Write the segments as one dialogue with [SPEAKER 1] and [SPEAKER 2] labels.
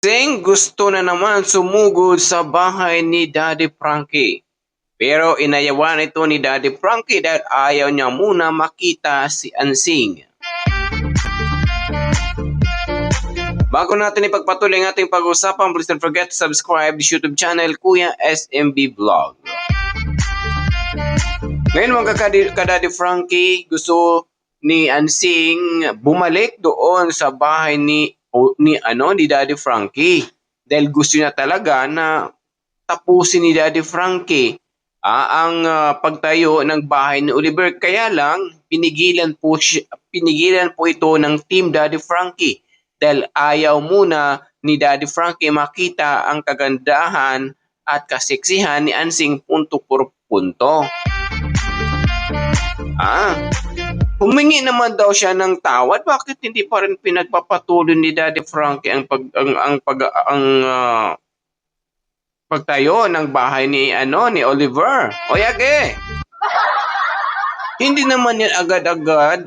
[SPEAKER 1] Sing gusto na naman sumugod sa bahay ni Daddy Frankie. Pero inayawan ito ni Daddy Frankie dahil ayaw niya muna makita si Ansing. Bago natin ipagpatuloy ang ating pag-usapan, please don't forget to subscribe to YouTube channel Kuya SMB Vlog. Ngayon mga ka-Daddy Frankie, gusto ni Ansing bumalik doon sa bahay ni Daddy Frankie dahil gusto niya talaga na tapusin ni Daddy Frankie ang pagtayo ng bahay ni Oliver. Kaya lang pinigilan po ito ng Team Daddy Frankie dahil ayaw muna ni Daddy Frankie makita ang kagandahan at kaseksihan ni Ansing punto por punto. Humingi naman daw siya ng tawad. Bakit hindi pa rin pinagpapatuloy ni Daddy Frankie ang pagtayo ng bahay ni Oliver? O yage. Hindi naman yan agad-agad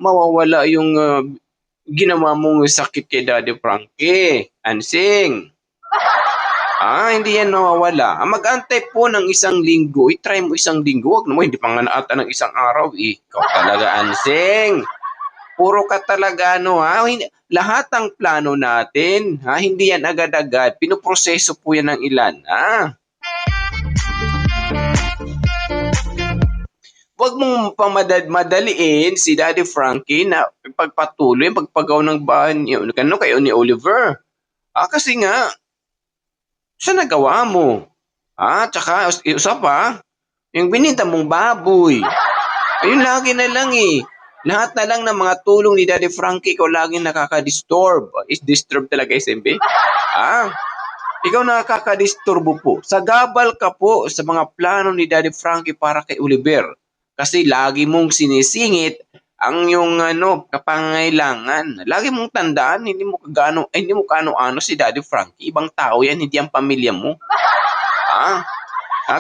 [SPEAKER 1] mawawala yung ginawa mong sakit kay Daddy Frankie. Ansing. Hindi yan mawawala. Mag-antay po ng isang linggo. I-try mo isang linggo. Wag naman, hindi pa nga naata ng isang araw. Ikaw talaga, Ansing. Puro ka talaga, lahat ng plano natin, hindi yan agad-agad. Pinoproseso po yan ng ilan, Huwag mong pamadaliin si Daddy Frankie na pagpatuloy, pagpagaw ng bahay kayo ni Oliver. Kasi nga, sa nagawa mo. Tsaka, isa pa, yung bininta mong baboy. Ayun, lagi na lang Lahat na lang ng mga tulong ni Daddy Frankie, ikaw laging nakaka-disturb. Is disturb talaga, SMB? Ikaw nakaka-disturbo po. Sagabal ka po sa mga plano ni Daddy Frankie para kay Oliver. Kasi lagi mong sinisingit ang yung kapangailangan. Lagi mong tandaan, hindi mo kaano-ano si Daddy Frankie. Ibang tao yan, hindi ang pamilya mo.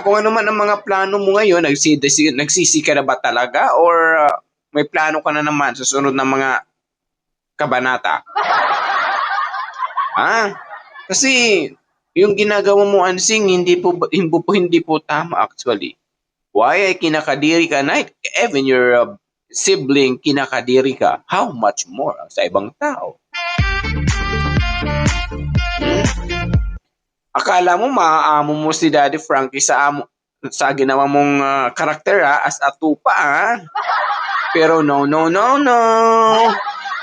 [SPEAKER 1] Kung ano man ang mga plano mo ngayon, nagsisika na ba talaga? Or may plano ka na naman sa sunod na mga kabanata? Kasi yung ginagawa mo, Ansing, hindi po tama actually. Why ay kinakadiri ka na? Even your sibling kinakadiri ka. How much more sa ibang tao? Akala mo maaamo mo si Daddy Frankie sa ginawa mong karakter as a tupa Pero no.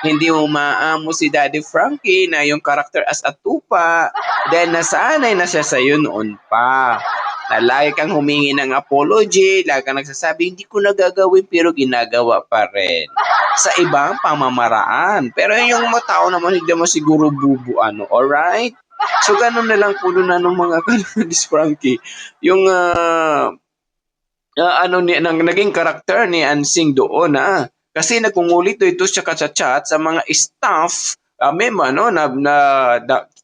[SPEAKER 1] Hindi mo maaamo si Daddy Frankie na yung karakter as a tupa dahil nasanay na siya sa'yo noon pa. Na lagi kang humingi ng apology, lagi kang nagsasabi, hindi ko nagagawin pero ginagawa pa rin. Sa ibang pamamaraan. Pero yung mga tao naman, hindi mo siguro alright? So, ganun na lang po na ng mga Daddy Frankie. Yung naging karakter ni Ansing doon kasi nagkungulit ito siya chat sa mga staff na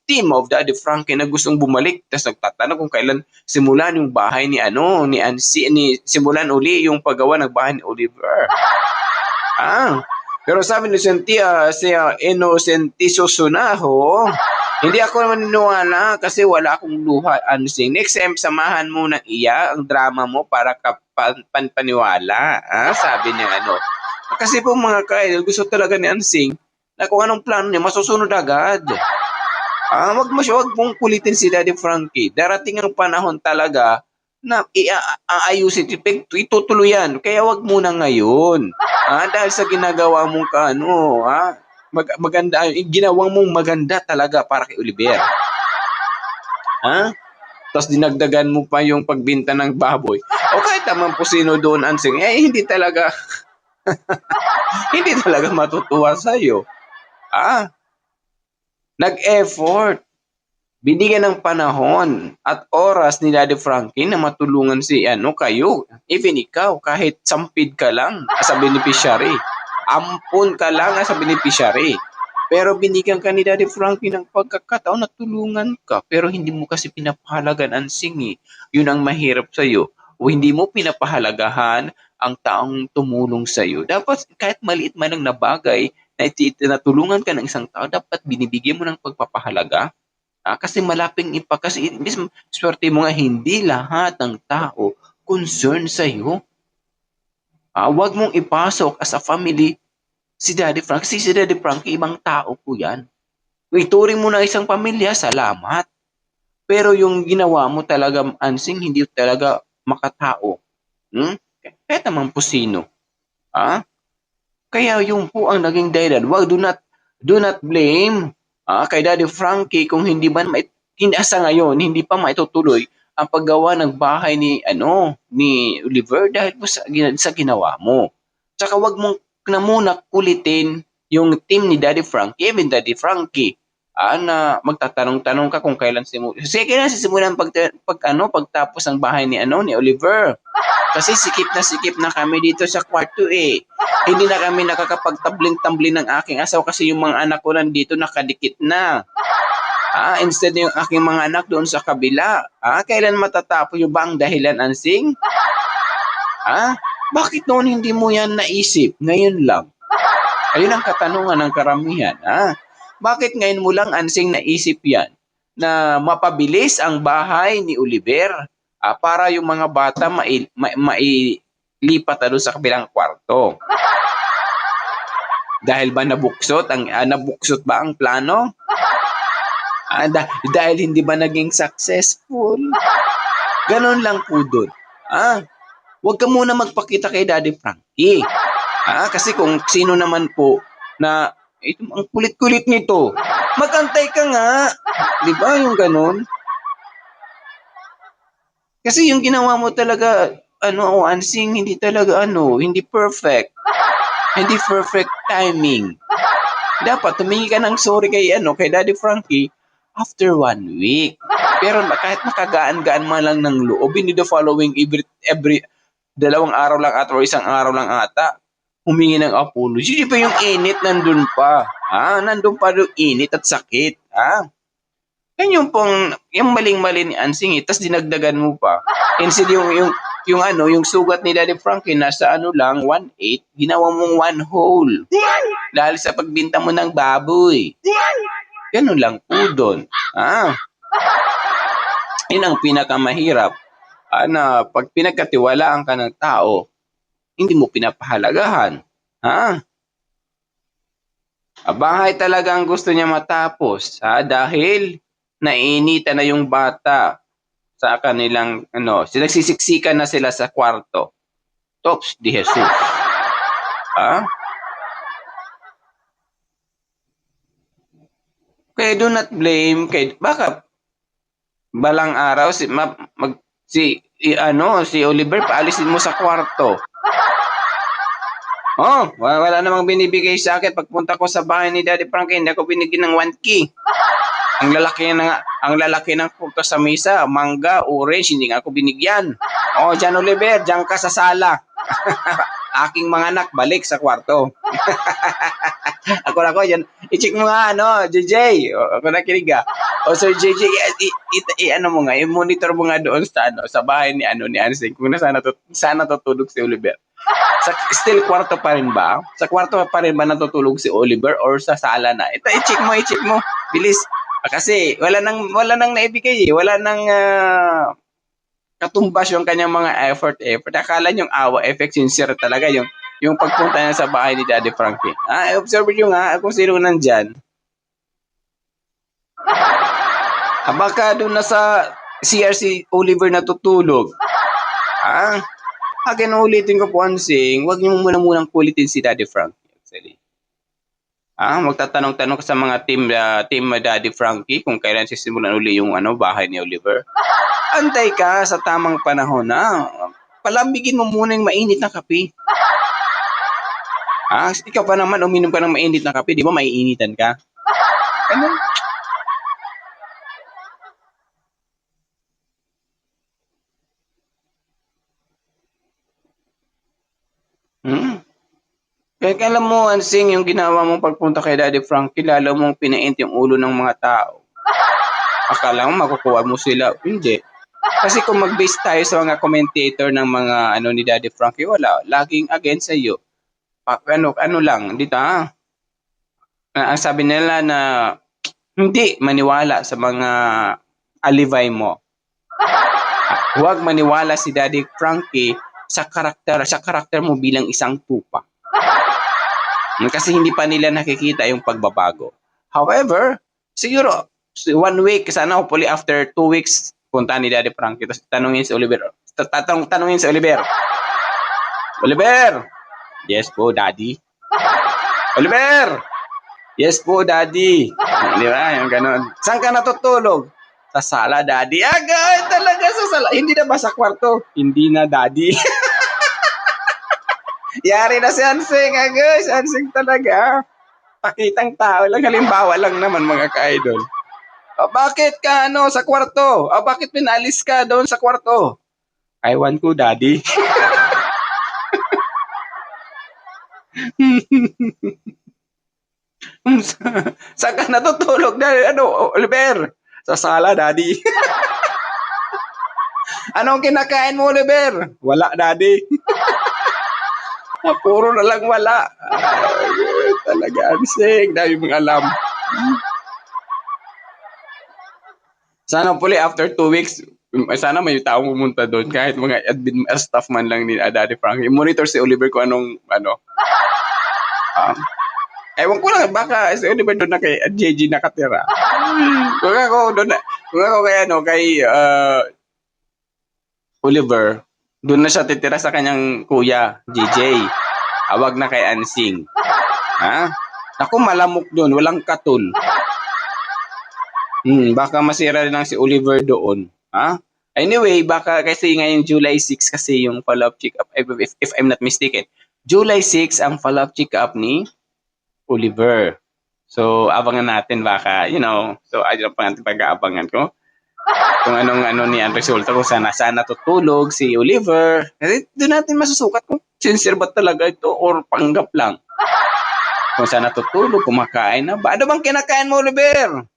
[SPEAKER 1] team of Daddy Frankie na gustong bumalik. Tapos nagtatanong kung kailan simulan yung bahay ni Ansing, simulan uli yung paggawa ng bahay ni Oliver. Pero sabi ni Cynthia, siya Innocentiso Sunaho, hindi ako maniniwala kasi wala akong luha, Ansing. Next time, samahan mo ng ang drama mo para paniwala. Sabi niya Kasi po mga ka-idol, gusto talaga ni Ansing na kung anong plano niya, masusunod agad. Wag mong kulitin si Daddy Frankie. Darating ang panahon talaga na aayusin, itutuloy yan. Kaya wag muna ngayon. Dahil sa ginagawa mong maganda, ginawang mong maganda talaga para kay Oliver. Tapos dinagdagan mo pa yung pagbinta ng baboy. O kahit naman po sino doon, Ansing, hindi talaga hindi talaga matutuwa sa'yo. Nag-effort. Binigyan ng panahon at oras ni Daddy Frankie na matulungan kayo. Even ikaw, kahit sampid ka lang sa beneficiary. Ampun ka lang sa beneficiary. Pero binigyan ka ni Daddy Frankie ng pagkakataon na tulungan ka. Pero hindi mo kasi pinapahalagan Ansing. Yun ang mahirap sa'yo. O hindi mo pinapahalagahan ang taong tumulong sa'yo. Dapat kahit maliit man ang nabagay na natulungan ka ng isang tao, dapat binibigyan mo ng pagpapahalaga. Kasi malaping kasi swerte mo nga hindi lahat ng tao concerned sa'yo. Huwag mong ipasok as a family si Daddy Frank. Kasi si Daddy Frank, ibang tao po yan. Ituring mo na isang pamilya, salamat. Pero yung ginawa mo talaga, Ansing, hindi talaga makatao. Kahit naman po sino. Kaya yung po ang naging dahilan. Do not blame kay Daddy Frankie kung hindi ba sa ngayon, hindi pa maitutuloy ang paggawa ng bahay ni Oliver dahil po sa ginawa mo. Tsaka wag mong na muna kulitin yung team ni Daddy Frankie, even Daddy Frankie, na magtatanong-tanong ka kung kailan sige na sisimulan pagtapos ng bahay ni Oliver. Kasi sikip na kami dito sa kwarto eh. Hindi na kami nakakapagtabling-tambling ng aking asawa kasi yung mga anak ko nandito nakadikit na. Instead yung aking mga anak doon sa kabila. Kailan matatapos yung ba ang dahilan, Ansing? Bakit noon hindi mo yan naisip? Ngayon lang. Ayun ang katanungan ng karamihan. Bakit ngayon mo lang, Ansing, naisip yan? Na mapabilis ang bahay ni Oliver para yung mga bata mailipat doon sa kabilang kwarto. Dahil ba nabuksot ba ang plano? Dahil hindi ba naging successful? Ganon lang po doon. Huwag ka muna magpakita kay Daddy Frankie. Kasi kung sino naman po na ang kulit-kulit nito, magantay ka nga. Di ba yung ganon? Kasi yung ginawa mo talaga, Ansing, hindi talaga, hindi perfect. Hindi perfect timing. Dapat tumingi ka ng sorry kay Daddy Frankie after 1 week. Pero kahit makagaan-gaan man lang ng loob, hindi the following every 2 araw lang ata o 1 araw lang ata, humingi ng apology. Di ba yung init nandun pa? Nandun pa yung init at sakit. Yan yung maling-mali ni Ansing tapos dinagdagan mo pa. Instead yung sugat ni Daddy Frankie nasa lang 1/8, ginawa mong 1 whole. Dahil sa pagbinta mo ng baboy. Ganun lang po doon. Yun ang pinakamahirap. Na pag pinagkatiwalaan ka ng tao, hindi mo pinapahalagahan. Bahay talaga ang gusto niya matapos. Dahil nainitan na yung bata sa kanilang sinagsisiksikan na sila sa kwarto. Tops di Jesus. Kaya do not blame baka balang araw si Oliver paalisin mo sa kwarto. Wala namang binibigay sa akin pagpunta ko sa bahay ni Daddy Frankie, hindi ako binigyan ng 1 key. Ang lalaki ng punto sa misa, mangga, orange, hindi nga ako binigyan. Jan Oliver, diyan ka sa sala. Aking mga anak, balik sa kwarto. ako yan. I-check mo nga, JJ. Ako nakinig Sir JJ, mo nga, i-monitor mo nga doon sa bahay ni Ansing, kung sana tutulog si Oliver. Still kwarto pa rin ba? Sa kwarto pa rin ba natutulog si Oliver or sa sala na? Ito, i-check mo. Bilis. Kasi wala nang naibigay wala nang katumbas yung kanyang mga effort. Akala niyong awa, effect, sincere talaga yung pagpunta niya sa bahay ni Daddy Frankie. Observe nyo nga kung sino nandyan. Baka doon na sa CRC Oliver natutulog. Ulitin ko po, Ansing, huwag niyo munang kulitin si Daddy Frankie. Actually. Magtatanong-tanong ka sa mga team Daddy Frankie kung kailan sisimulan uli yung bahay ni Oliver. Antay ka sa tamang panahon palambigin mo muna yung mainit na kape. Ikaw pa naman uminom ka ng mainit na kape, di ba maiinitan ka? Kaya alam mo, Ansing, yung ginawa mong pagpunta kay Daddy Frankie, lalo mong pinaint yung ulo ng mga tao. Akala mo makukuha mo sila. Hindi. Kasi kung mag-base tayo sa mga commentator ng mga ni Daddy Frankie, wala. Laging against sa iyo. Lang, dito ang sabi nila na Hindi maniwala sa mga alibay mo. Huwag maniwala si Daddy Frankie sa karakter mo bilang isang tupa. Kasi hindi pa nila nakikita yung pagbabago. However, siguro 1 week, sana hopefully after 2 weeks, punta ni Daddy Frankie, tapos tanungin si Oliver. Tanungin si Oliver. Oliver! Yes po, Daddy. Oliver! Yes po, Daddy. Di ba? Yung ganon. Saan ka natutulog? Sa sala, Daddy. Agad talaga sa sala. Hindi na ba sa kwarto? Hindi na, Daddy. Yari na si Hansing. Agad, si Hansing talaga. Pakitang tao lang. Halimbawa lang naman, mga ka-idol. Bakit ka sa kwarto? Bakit pinalis ka doon sa kwarto? I want ko, Daddy. Saan ka natutulog? Oliver? Sa sala, Daddy. Anong kinakain mo, Oliver? Wala, Daddy. Puro na lang wala. Talaga, Hansing. Dami mong alam. Sana puli after 2 weeks, sana may taong pumunta doon kahit mga admin staff man lang ni Daddy Frankie. Monitor si Oliver kung anong ewan ko lang, baka si Oliver doon na kay JJ nakatira. Kung ako kay Oliver, doon na siya titira sa kanyang kuya, JJ. Awag na kay Hansing. Ha? Ako malamok doon, walang katul. Baka masira rin lang si Oliver doon. Ha? Anyway, baka kasi ngayon July 6 kasi yung follow-up check-up, if I'm not mistaken. July 6 ang follow-up check-up ni Oliver. So, abangan natin baka, so ayun pa natin pag-aabangan ko. Kung anong ni ang resulta, kung saan natutulog si Oliver. Kasi doon natin masusukat kung sincere ba talaga ito or panggap lang. Kung saan natutulog, kumakain na ba? Ano bang kinakain mo, Oliver?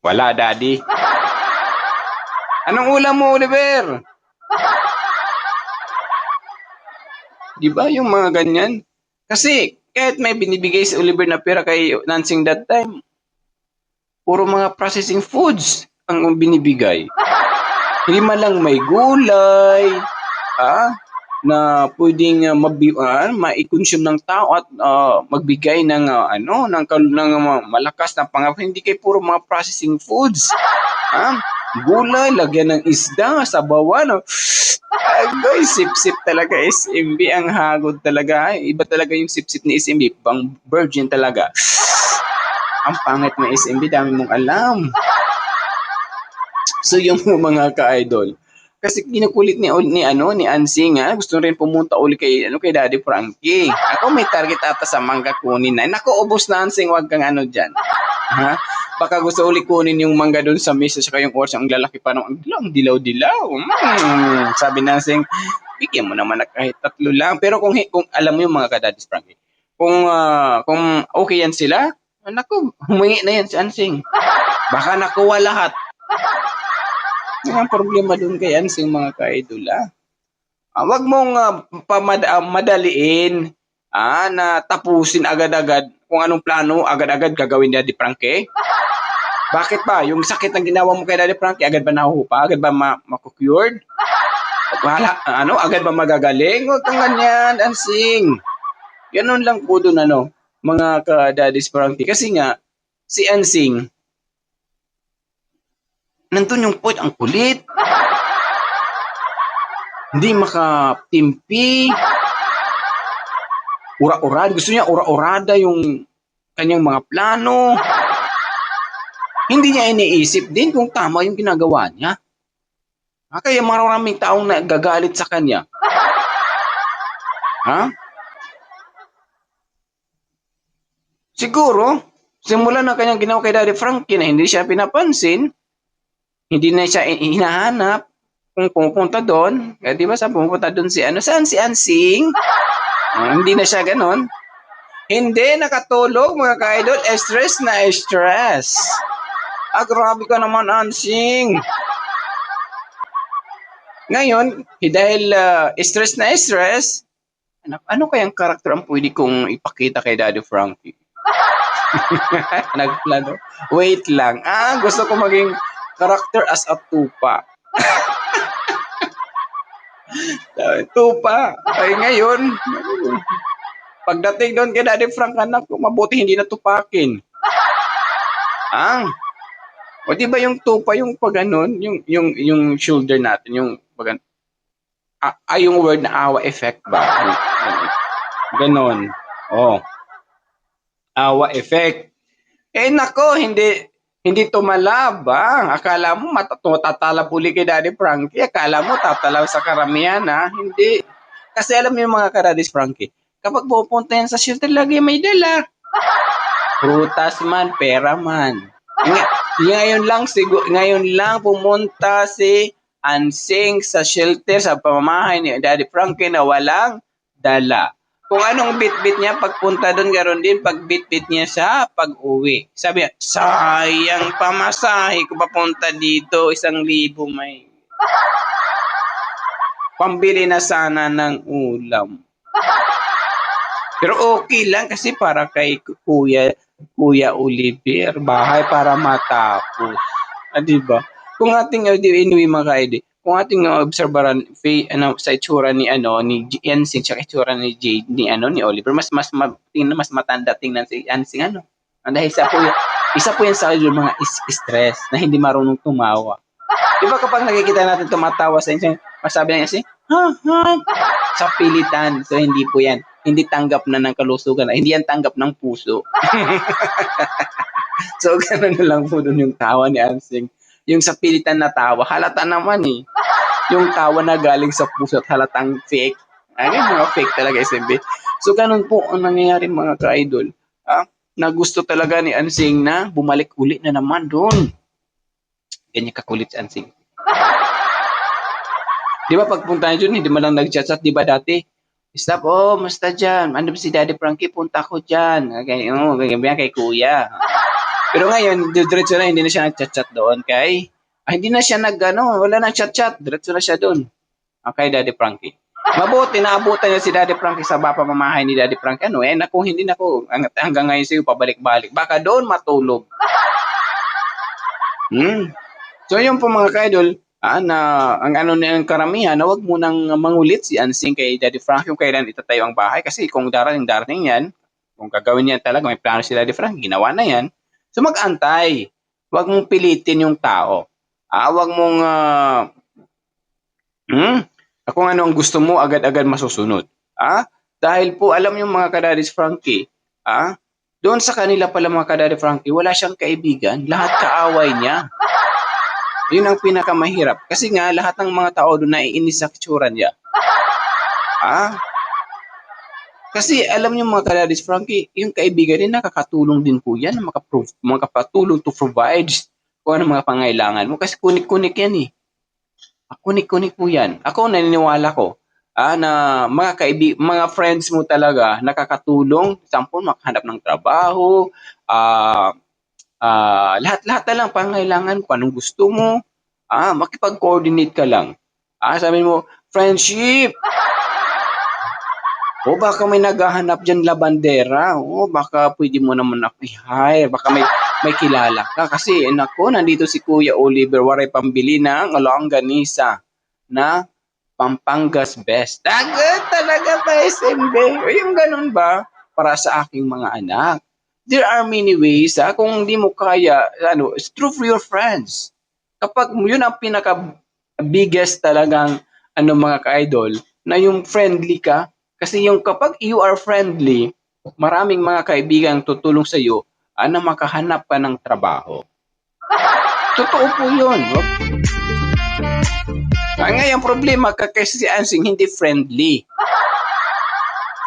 [SPEAKER 1] Wala, Daddy. Anong ulam mo, Oliver? Di ba yung mga ganyan? Kasi kahit may binibigay si Oliver na pera kay Nansing that time, puro mga processing foods ang binibigay. Hindi man lang may gulay, na pwedeng ma-consume ng tao at magbigay ng malakas na pangako. Hindi kay puro mga processing foods. Gulay, lagyan ng isda, sabawan. Agoy, sip-sip talaga SMB. Ang hagod talaga. Iba talaga yung sip-sip ni SMB. Pang virgin talaga. Ang pangit na SMB, dami mong alam. So yung mga ka-idol, kasi kinukulit ni Hansing, gusto rin pumunta uli kay Daddy Frankie. Ako may target ata sa mangga kunin na. Naku, ubos na, Hansing, wag kang diyan. Ha? Baka gusto uli kunin yung mangga doon sa mesa saka yung oras ang lalaki pa ang dilaw-dilaw. Sabi na Hansing, bigyan mo naman na kahit 3 lang. Pero kung alam mo yung mga ka-Daddy Frankie, kung okay yan sila, naku, humingi na yan si Hansing. Baka nakuha lahat. Ang problema doon kay Hansing, mga ka-idol. Wag mong madaliin na tapusin agad-agad kung anong plano agad-agad gagawin ni Daddy Frankie. Bakit ba? Yung sakit na ginawa mo kay Daddy Frankie, agad ba nahuhupa? Agad ba makukured? Agad ba magagaling? Huwag kang ganyan, Hansing. Ganun lang po doon, mga ka-Daddy Frankie. Kasi nga, si Hansing, nandun yung point, ang kulit. Hindi makatimpi. Ura-urada. Gusto niya ura-urada yung kanyang mga plano. Hindi niya iniisip din kung tama yung ginagawa niya. Kaya maraming taong nagagalit sa kanya. Siguro, simula na kanyang ginawa kay Daddy Frankie na hindi siya pinapansin, hindi na siya hinahanap kung pumunta doon. Di ba pumunta doon saan si Hansing? Hindi na siya ganon. Hindi nakatulog, mga ka-idol. Stress na stress. Grabe ka naman, Hansing. Ngayon, dahil stress na stress, ano kayang karakter ang pwede kong ipakita kay Daddy Frankie? Nagplano. Wait lang. Gusto ko maging character as a tupa. Tupa. Ay ngayon, pagdating doon kay Daddy Frank, anak ko, mabuti hindi natupakin. O di ba yung tupa yung pag ganun, yung shoulder natin, yung pag yung word na awa effect ba? Ganon. Oh, awa effect. Nako, hindi tumalab. Akala mo tatalab uli kay Daddy Frankie. Akala mo tatalab sa karamihan, ha? Hindi. Kasi alam mo yung mga ka-Daddy Frankie, kapag pupunta yan sa shelter, lagi may dala. Prutas man, pera man. Ngayon lang pumunta si Ansing sa shelter sa pamamahay ni Daddy Frankie na walang dala. Kung anong bit-bit niya pagpunta doon, garon din pag bit-bit niya sa pag-uwi. Sabi niya, sayang pamasahe ko papunta dito, 1,000 may. Pambili na sana ng ulam. Pero okay lang kasi para kay Kuya Oliver, bahay para matapos. Diba? Kung ating inuwi mga kaide, kung ating obserbaran sa itsura ni Ensing sa itsura ni Jade ni Oliver, mas matanda tingnan si Ensing dahil isa po yan sa mga stress na hindi marunong tumawa. Diba kapag nakikita natin tumatawa sa Ensing, masabi niya sa pilitan. So hindi po yan. Hindi tanggap na ng kalusugan. Hindi yan tanggap ng puso. So gano'n na lang po doon yung tawa ni Ansing. Yung sa pilitan na tawa, halata naman eh. Yung tawa na galing sa puso at halatang fake. Yung mga fake talaga SMB. So ganun po ang nangyayari mga ka-idol. Na gusto talaga ni Ansing na bumalik uli na naman doon. Ganyan kakulit si Ansing. Di ba pagpunta niyo dun, hindi man lang nag-chat-chat, di ba dati? Stop, basta dyan. Ano ba si Daddy Frankie? Punta ko dyan. Ganyan kay Kuya. Pero ngayon, diretso na, hindi na siya nag-chat-chat doon hindi na siya wala na chat-chat. Diretso na siya doon. Kay Daddy Frankie. Mabuti, naabutan niya si Daddy Frankie sa pamamahay ni Daddy Frankie. Kung hindi na ko, hanggang ngayon sa'yo, pabalik-balik. Baka doon matulog. So yun po mga ka-idol, ang ng karamihan na wag mo nang mangulit si Ansing kay Daddy Frank yung kailan itatayo ang bahay kasi kung darating yan, kung gagawin niya talaga, may plano si Daddy Frank, ginawa na yan. So mag-antay. Wag mong pilitin yung tao. Wag mong kung ano ang gusto mo, agad-agad masusunod. Dahil po alam yung mga ka-Daddy Frankie, doon sa kanila pala mga ka-Daddy Frankie, wala siyang kaibigan, lahat kaaway niya. Yun ang pinakamahirap. Kasi nga, lahat ng mga tao doon naiinis sa kitsura niya. Kasi alam niyo mga ka-Daddy Frankie, yung kaibigan din nakakatulong din po yan, makapatulong to provide kung ano mga pangailangan mo. Kasi kunik-kunik yan eh. Kunik-kunik po yan. Ako naniniwala ko na mga friends mo talaga nakakatulong, sample makahanap ng trabaho, lahat-lahat na lang pangailangan kung anong gusto mo, makipag-coordinate ka lang. Sabi mo, friendship. Baka may naghahanap dyan labandera. Baka pwede mo naman ako i-hire. Baka may kilala ka. Kasi, nandito si Kuya Oliver, waray pambili ng longganisa na Pampangas best. Agad talaga pa SMB. Yung ganun ba? Para sa aking mga anak. There are many ways. Kung hindi mo kaya, it's true for your friends. Kapag yun ang pinaka-biggest talagang mga ka-idol, na yung friendly ka, kasi yung kapag you are friendly, maraming mga kaibigan tutulong sa iyo na makahanap ka ng trabaho. Totoo po yun. Ngayon problema, kasi si Ansing hindi friendly.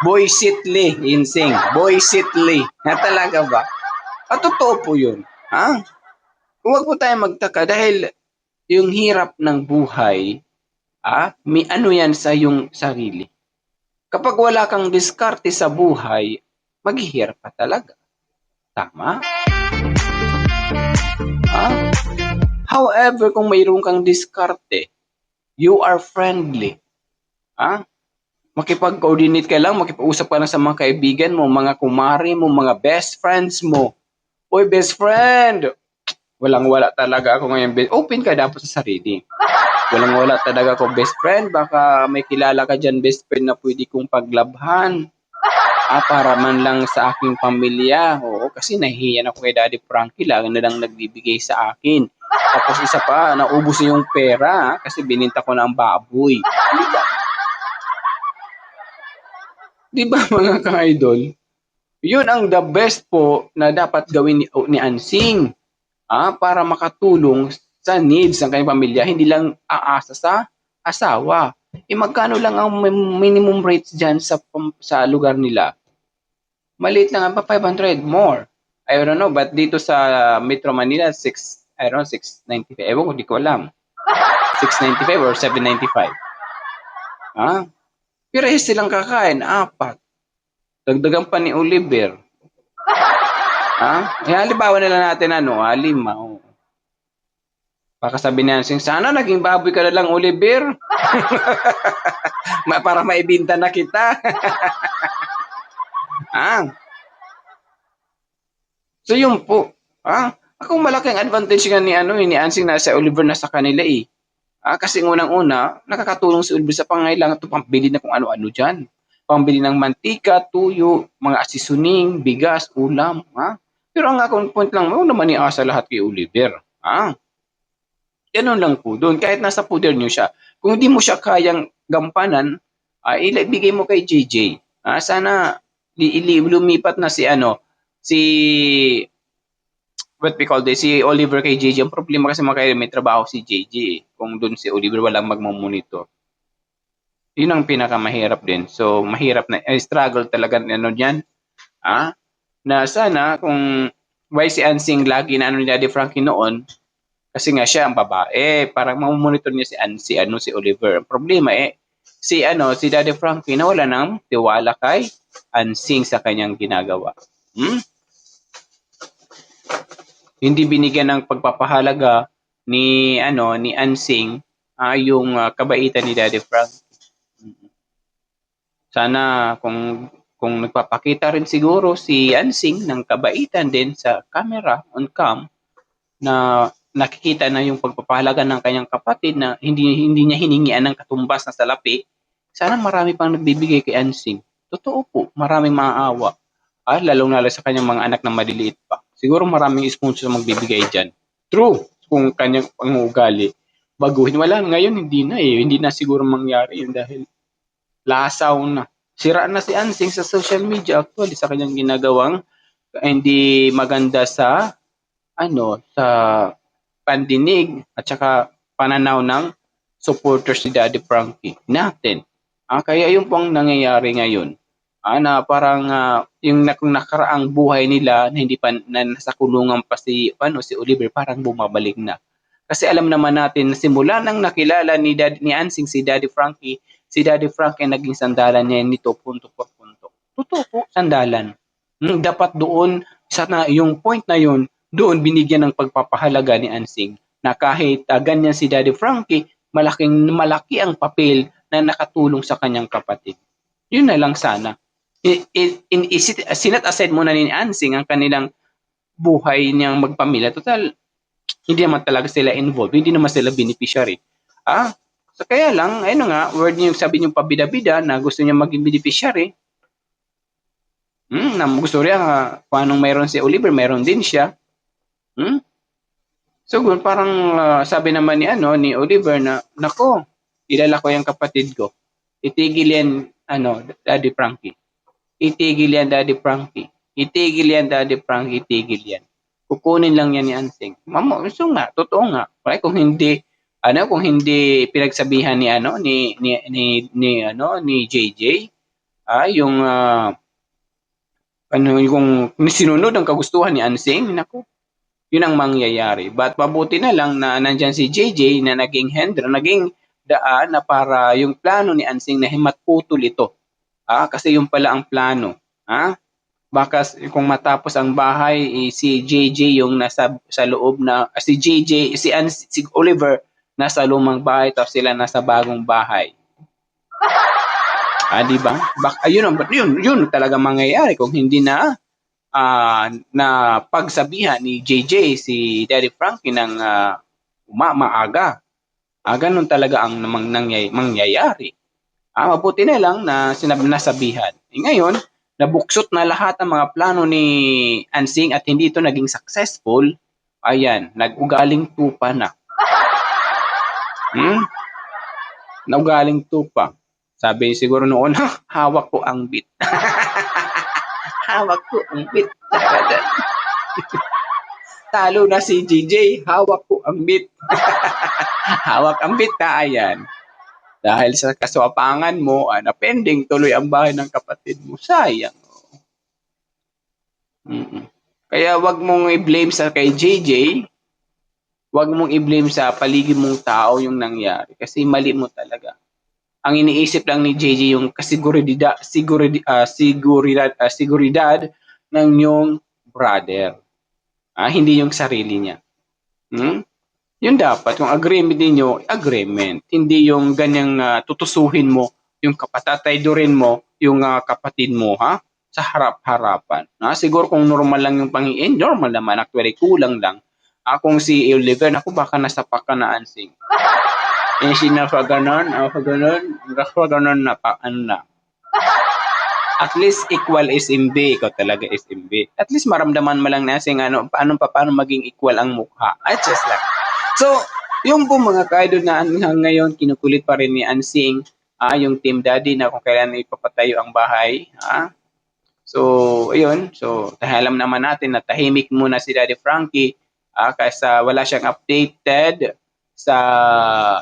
[SPEAKER 1] Boysitly, Insing. Boysitly. Talaga ba? Totoo po yun. Huwag po tayo magtaka dahil yung hirap ng buhay, may yan sa yung sarili. Kapag wala kang diskarte sa buhay, maghihirap ka talaga. Tama? However, kung mayroon kang diskarte, you are friendly. Makipag-coordinate ka lang, makipag-usap ka lang sa mga kaibigan mo, mga kumari mo, mga best friends mo. Uy, best friend! Walang-wala talaga ako ngayon. Open ka dapat sa sarili. Walang-wala talaga ako, best friend. Baka may kilala ka dyan, best friend, na pwede kong paglabhan. Para man lang sa aking pamilya. Oo, kasi nahihiyan ako kay Daddy Frankie. Lagi na lang nagbibigay sa akin. Tapos isa pa, naubos niya yung pera kasi bininta ko na ang baboy. Di ba mga ka-idol? Yun ang the best po na dapat gawin ni Ansing. Para makatulong sa needs ng kanyang pamilya, hindi lang aasa sa asawa. Magkano lang ang minimum rates dyan sa lugar nila? Maliit lang ba 500 more? I don't know, but dito sa Metro Manila, 695. Ewan ko, di ko alam. 695 or 795. Pirehas silang kakain, 4. Dagdagan pa ni Oliver. Halimbawa na lang natin 5. Baka sabi niya, sana naging baboy ka na lang, Oliver. Para maibinta na kita. So yun po. Ako malaking advantage nga ni Ansing na sa Oliver na sa kanila eh. Kasi unang-una, nakakatulong si Oliver sa pangailangan ito, pambili na kung ano-ano dyan. Pambili ng mantika, tuyo, mga asisuning, bigas, ulam. Pero ang akong point lang, mo naman iasa lahat kay Oliver. Ganun lang po doon. Kahit nasa poder nyo siya. Kung hindi mo siya kayang gampanan, ibigay mo kay JJ. Sana lumipat na si what we call this, si Oliver kay JJ. Ang problema kasi may trabaho si JJ. Kung doon si Oliver walang magmamonitor. Yun ang pinakamahirap din. So, mahirap na, struggle talaga diyan. Na sana kung why si Ansing lagi na ni Daddy Frankie noon, kasi nga siya ang babae, parang mamonitor niya si Oliver. Ang problema si Daddy Frankie nawala ng tiwala kay Ansing sa kanyang ginagawa. Hindi binigyan ng pagpapahalaga ni Ansing yung kabaitan ni Daddy Frankie. Sana kung nagpapakita rin siguro si Ansing ng kabaitan din sa camera on cam na nakikita na yung pagpapahalaga ng kanyang kapatid na hindi niya hiningian ng katumbas na salapi, sana marami pang nagbibigay kay Ansing. Totoo po, maraming maaawa. Lalong-lalo sa kanyang mga anak na maliliit pa. Siguro maraming sponsor na magbibigay dyan. True, kung kanyang pangugali. Baguhin, wala. Ngayon, hindi na eh. Hindi na siguro mangyari yun dahil lasaw na. Sira na si Ansing sa social media actually sa kanyang ginagawang hindi maganda sa sa pandinig at saka pananaw ng supporters ni Daddy Frankie natin. Kaya yung pong nangyayari ngayon, na parang yung nakaraang buhay nila na hindi pa na nasa kulungan pa si Oliver parang bumabalik na. Kasi alam naman natin na simula nang nakilala ni Ansing si Daddy Frankie naging sandalan niya nito punto por punto. Totoo po, sandalan. Dapat doon yung point na yun, doon binigyan ng pagpapahalaga ni Ansing na kahit ganyan si Daddy Frankie, malaki ang papel na nakatulong sa kanyang kapatid. Yun na lang sana. Sinat aside muna ni Ansing ang kanilang buhay niyang magpamilya. Total, hindi naman talaga sila involved. Hindi naman sila beneficiary. So kaya lang, word niyo sabi niyo pabida-bida na gusto niya maging beneficiary. Na gusto niya kung anong mayroon si Oliver, mayroon din siya. So parang sabi naman ni Oliver na, nako, kilala ko yung kapatid ko. Itigil yan, Daddy Frankie. Itigil yan, Daddy Frankie. Itigil yan, Daddy Frankie. Itigil yan. Kukunin lang yan ni Ansing. So nga, totoo nga. Kung hindi pinagsabihan ni JJ, yung yung sinunod ang kagustuhan ni Ansing, nako, yun ang mangyayari. But mabuti na lang na nandyan si JJ na naging daan na para yung plano ni Ansing na himatputol ito. Kasi yung pala ang plano. Baka kung matapos ang bahay, si JJ yung nasa sa loob na, si JJ, si Oliver nasa lumang bahay tapos sila nasa bagong bahay. Di ba? Yun talaga mangyayari kung hindi na na pagsabihan ni JJ si Daddy Frankie ng maaga. Ganun talaga ang mangyayari. Mabuti na lang na nasabihan. Ngayon, nabuksot na lahat ng mga plano ni Ansing at hindi ito naging successful. Ayan, nag-ugaling tupa na. Naugaling tupa. Sabi siguro noon, hawak ko ang bit. Hawak ko ang bit. Talo na si JJ, hawak ko ang bit. Hawak ang bit ka, ayan. Dahil sa kaswapangan mo, napending tuloy ang bahay ng kapatid mo. Sayang. Kaya wag mong i-blame sa kay JJ, wag mong i-blame sa paligid mong tao yung nangyari. Kasi mali mo talaga. Ang iniisip lang ni JJ yung seguridad ng yung brother. Hindi yung sarili niya. Yun dapat, yung agreement ninyo, agreement. Hindi yung ganyang tutusuhin mo, yung patataydurin mo, yung kapatid mo, sa harap-harapan. Siguro kung normal lang yung pangiin, normal naman, actually kulang lang. Kung si Oliver, naku baka nasapak ka na Ansing. Sinapaganon na At least equal SMB, ikaw talaga SMB. At least maramdaman mo lang na Ansing, paano maging equal ang mukha. Just lang. So, yung po mga ka-idol na ngayon, kinukulit pa rin ni Ansing, yung Team Daddy na kung kailan ipapatayo ang bahay. So, ayun. So, alam naman natin na tahimik muna si Daddy Frankie kasi wala siyang updated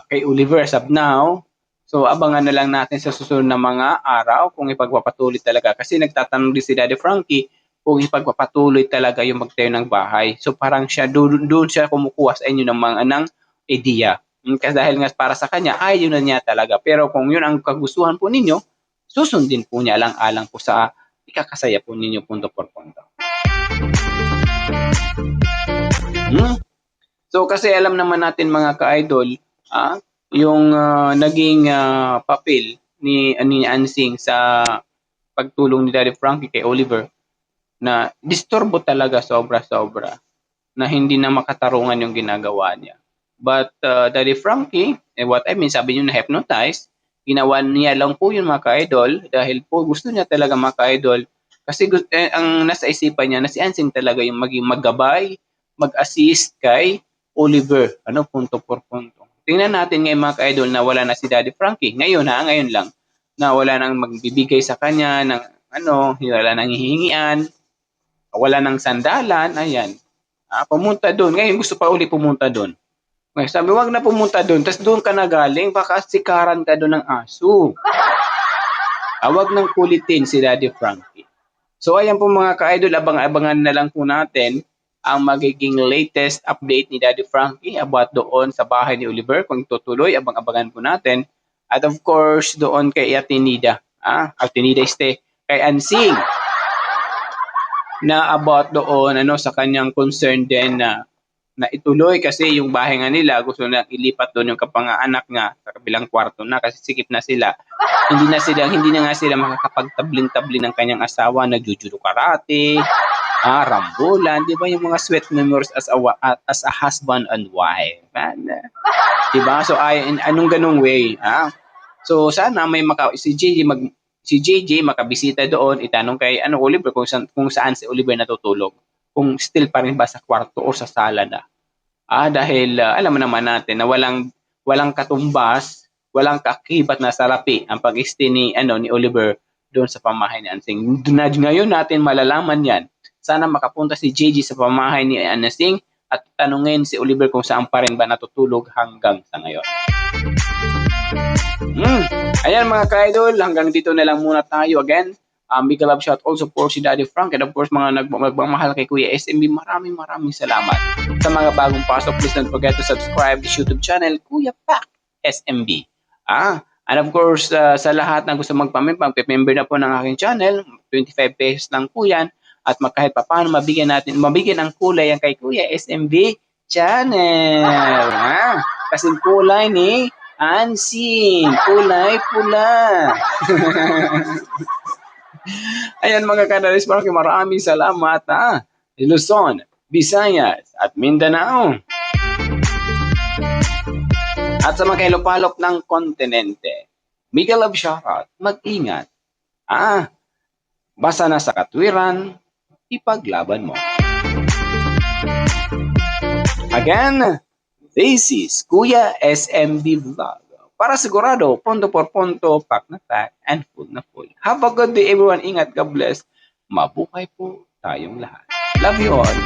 [SPEAKER 1] kay Oliver as of now. So, abangan na lang natin sa susunod na mga araw kung ipagpapatuloy talaga. Kasi nagtatanong din si Daddy Frankie kung ipagpapatuloy talaga yung magtayo ng bahay. So parang doon siya kumukuha sa inyo ng idea. Kasi dahil nga para sa kanya, yun na niya talaga. Pero kung yun ang kagustuhan po ninyo, susundin po niya alang-alang po sa ikakasaya po ninyo punto por punto. So kasi alam naman natin mga ka-idol, yung naging papel ni Ansing sa pagtulong ni Daddy Frankie kay Oliver, na disturbo talaga sobra-sobra, na hindi na makatarungan yung ginagawa niya. But Daddy Frankie, what I mean, sabi niyo na hypnotize, ginawa niya lang po yun mga ka-idol dahil po gusto niya talaga mga ka-idol kasi ang nasa isipan niya na si Ansing talaga yung maging maggabay, mag-assist kay Oliver, punto por punto. Tingnan natin ngayon mga ka-idol na wala na si Daddy Frankie. Ngayon lang, na wala nang magbibigay sa kanya ng wala nang hihingian, wala nang sandalan, ayan. Pumunta doon. Ngayon gusto pa uli pumunta doon. Sabi, wag na pumunta doon. Tapos doon ka na galing, baka sikaran ka doon ng aso. Wag nang kulitin si Daddy Frankie. So ayan po mga ka-idol, abang-abangan na lang po natin ang magiging latest update ni Daddy Frankie about doon sa bahay ni Oliver. Kung tutuloy, abang-abangan po natin. At of course, doon kay Atenida. Atenida kay Ansing, na about doon sa kanyang concern din na ituloy kasi yung bahay nga nila gusto na ilipat doon yung kapangaanak nga sa kabilang kwarto na kasi sikip na sila. Hindi na nga sila makakapagtabling-tabling ng kanyang asawa na jujudo karate, rambulan, di ba yung mga sweet memories as a husband and wife. Di ba? So anong ganung way, So sana may si JJ makabisita doon, itanong kay Oliver kung saan si Oliver natutulog. Kung still pa rin ba sa kwarto o sa sala na. Dahil alam mo naman natin na walang katumbas, walang kakibat na salapi ang pag-stay ni Oliver doon sa pamahay ni Ansing. Ngayon natin malalaman yan. Sana makapunta si JJ sa pamahay ni Ansing at tanungin si Oliver kung saan pa rin ba natutulog hanggang sa ngayon. Ayan mga ka-idol, hanggang dito na lang muna tayo again. Big love shout also for si Daddy Frank and of course mga nagmamahal kay Kuya SMB, maraming salamat. Sa mga bagong pasok, please don't forget to subscribe to YouTube channel Kuya Pak SMB. And of course, sa lahat na gusto magpa-member na po ng aking channel, 25 pesos lang po yan. At kahit pa paano mabigyan ng kulay ang kay Kuya SMB channel. Kasing kulay ni Ansin, kulay pula. Ayan mga kanalis, maraming salamat ha. Luzon, Visayas, at Mindanao. At sa mga kailupalop ng kontinente, Miguel of shoutout, mag-ingat. Basta na sa katwiran, ipaglaban mo. Again, this is Kuya SMB Vlog. Para sigurado, punto por punto, pack na pack, and full na full. Have a good day everyone. Ingat, God bless. Mabuhay po tayong lahat. Love you all.